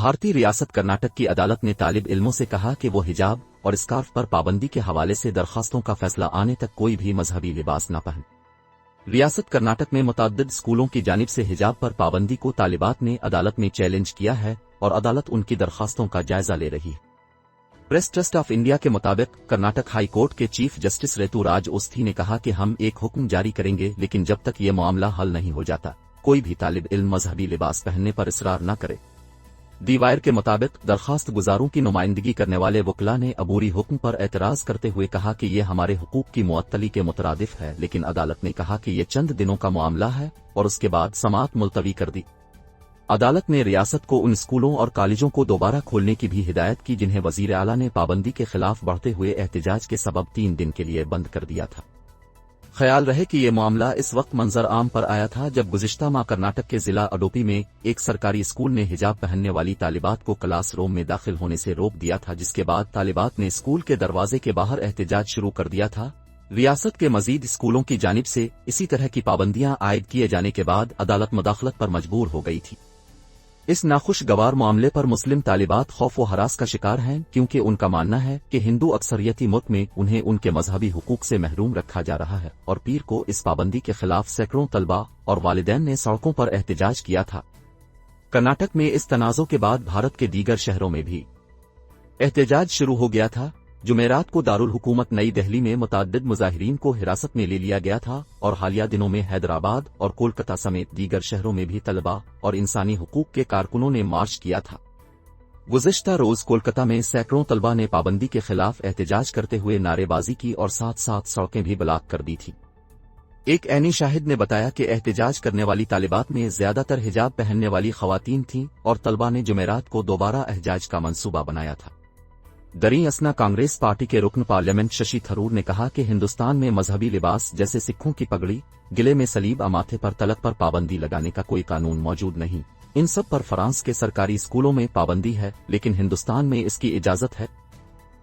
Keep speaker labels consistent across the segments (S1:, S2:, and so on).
S1: بھارتی ریاست کرناٹک کی عدالت نے طالب علموں سے کہا کہ وہ حجاب اور اسکارف پر پابندی کے حوالے سے درخواستوں کا فیصلہ آنے تک کوئی بھی مذہبی لباس نہ پہن۔ ریاست کرناٹک میں متعدد اسکولوں کی جانب سے حجاب پر پابندی کو طالبات نے عدالت میں چیلنج کیا ہے اور عدالت ان کی درخواستوں کا جائزہ لے رہی ہے۔ پریس ٹرسٹ آف انڈیا کے مطابق کرناٹک ہائی کورٹ کے چیف جسٹس ریتو راج اوستھی نے کہا کہ ہم ایک حکم جاری کریں گے، لیکن جب تک یہ معاملہ حل نہیں ہو جاتا کوئی بھی طالب علم مذہبی لباس پہننے پر اصرار نہ کرے۔ دی وائر کے مطابق درخواست گزاروں کی نمائندگی کرنے والے وکلاء نے عبوری حکم پر اعتراض کرتے ہوئے کہا کہ یہ ہمارے حقوق کی معطلی کے مترادف ہے، لیکن عدالت نے کہا کہ یہ چند دنوں کا معاملہ ہے اور اس کے بعد سماعت ملتوی کر دی۔ عدالت نے ریاست کو ان اسکولوں اور کالجوں کو دوبارہ کھولنے کی بھی ہدایت کی جنہیں وزیر اعلیٰ نے پابندی کے خلاف بڑھتے ہوئے احتجاج کے سبب 3 دن کے لیے بند کر دیا تھا۔ خیال رہے کہ یہ معاملہ اس وقت منظر عام پر آیا تھا جب گزشتہ ماہ کرناٹک کے ضلع اڈوپی میں ایک سرکاری اسکول نے حجاب پہننے والی طالبات کو کلاس روم میں داخل ہونے سے روک دیا تھا، جس کے بعد طالبات نے اسکول کے دروازے کے باہر احتجاج شروع کر دیا تھا۔ ریاست کے مزید اسکولوں کی جانب سے اسی طرح کی پابندیاں عائد کیے جانے کے بعد عدالت مداخلت پر مجبور ہو گئی تھی۔ اس ناخوشگوار معاملے پر مسلم طالبات خوف و ہراس کا شکار ہیں، کیونکہ ان کا ماننا ہے کہ ہندو اکثریتی ملک میں انہیں ان کے مذہبی حقوق سے محروم رکھا جا رہا ہے، اور پیر کو اس پابندی کے خلاف سینکڑوں طلباء اور والدین نے سڑکوں پر احتجاج کیا تھا۔ کرناٹک میں اس تنازع کے بعد بھارت کے دیگر شہروں میں بھی احتجاج شروع ہو گیا تھا۔ جمعرات کو دارالحکومت نئی دہلی میں متعدد مظاہرین کو حراست میں لے لیا گیا تھا، اور حالیہ دنوں میں حیدرآباد اور کولکتہ سمیت دیگر شہروں میں بھی طلباء اور انسانی حقوق کے کارکنوں نے مارچ کیا تھا۔ گزشتہ روز کولکتہ میں سینکڑوں طلباء نے پابندی کے خلاف احتجاج کرتے ہوئے نعرے بازی کی اور ساتھ ساتھ سڑکیں بھی بلاک کر دی تھیں۔ ایک عینی شاہد نے بتایا کہ احتجاج کرنے والی طالبات میں زیادہ تر حجاب پہننے والی خواتین تھیں اور طلباء نے جمعرات کو دوبارہ احتجاج کا منصوبہ بنایا تھا۔ دریں اثنا کانگریس پارٹی کے رکن پارلیمنٹ ششی تھرور نے کہا کہ ہندوستان میں مذہبی لباس جیسے سکھوں کی پگڑی، گلے میں سلیب، ماتھے پر تلک پر پابندی لگانے کا کوئی قانون موجود نہیں۔ ان سب پر فرانس کے سرکاری اسکولوں میں پابندی ہے، لیکن ہندوستان میں اس کی اجازت ہے۔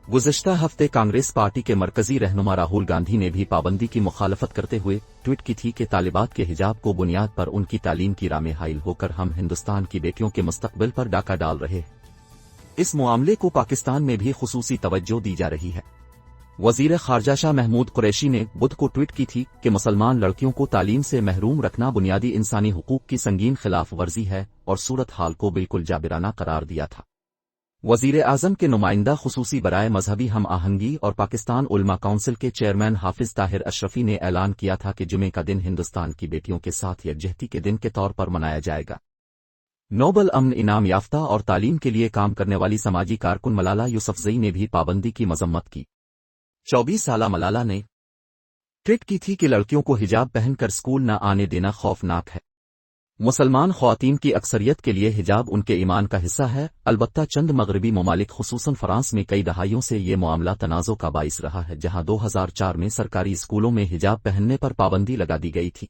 S1: گزشتہ ہفتے کانگریس پارٹی کے مرکزی رہنما راہل گاندھی نے بھی پابندی کی مخالفت کرتے ہوئے ٹویٹ کی تھی کہ طالبات کے حجاب کو بنیاد پر ان کی تعلیم کی راہ میں حائل ہو کر ہم ہندوستان کی بیٹیوں کے مستقبل پر ڈاکہ ڈال رہے ہیں۔ اس معاملے کو پاکستان میں بھی خصوصی توجہ دی جا رہی ہے۔ وزیر خارجہ شاہ محمود قریشی نے بدھ کو ٹویٹ کی تھی کہ مسلمان لڑکیوں کو تعلیم سے محروم رکھنا بنیادی انسانی حقوق کی سنگین خلاف ورزی ہے، اور صورتحال کو بالکل جابرانہ قرار دیا تھا۔ وزیر اعظم کے نمائندہ خصوصی برائے مذہبی ہم آہنگی اور پاکستان علماء کونسل کے چیئرمین حافظ طاہر اشرفی نے اعلان کیا تھا کہ جمعے کا دن ہندوستان کی بیٹیوں کے ساتھ یکجہتی کے دن کے طور پر منایا جائے گا۔ نوبل امن انعام یافتہ اور تعلیم کے لیے کام کرنے والی سماجی کارکن ملالہ یوسفزئی نے بھی پابندی کی مذمت کی۔ 24 سالہ ملالہ نے ٹویٹ کی تھی کہ لڑکیوں کو حجاب پہن کر اسکول نہ آنے دینا خوفناک ہے۔ مسلمان خواتین کی اکثریت کے لیے حجاب ان کے ایمان کا حصہ ہے، البتہ چند مغربی ممالک خصوصاً فرانس میں کئی دہائیوں سے یہ معاملہ تنازع کا باعث رہا ہے، جہاں 2004 میں سرکاری اسکولوں میں حجاب پہننے پر پابندی لگا دی گئی تھی۔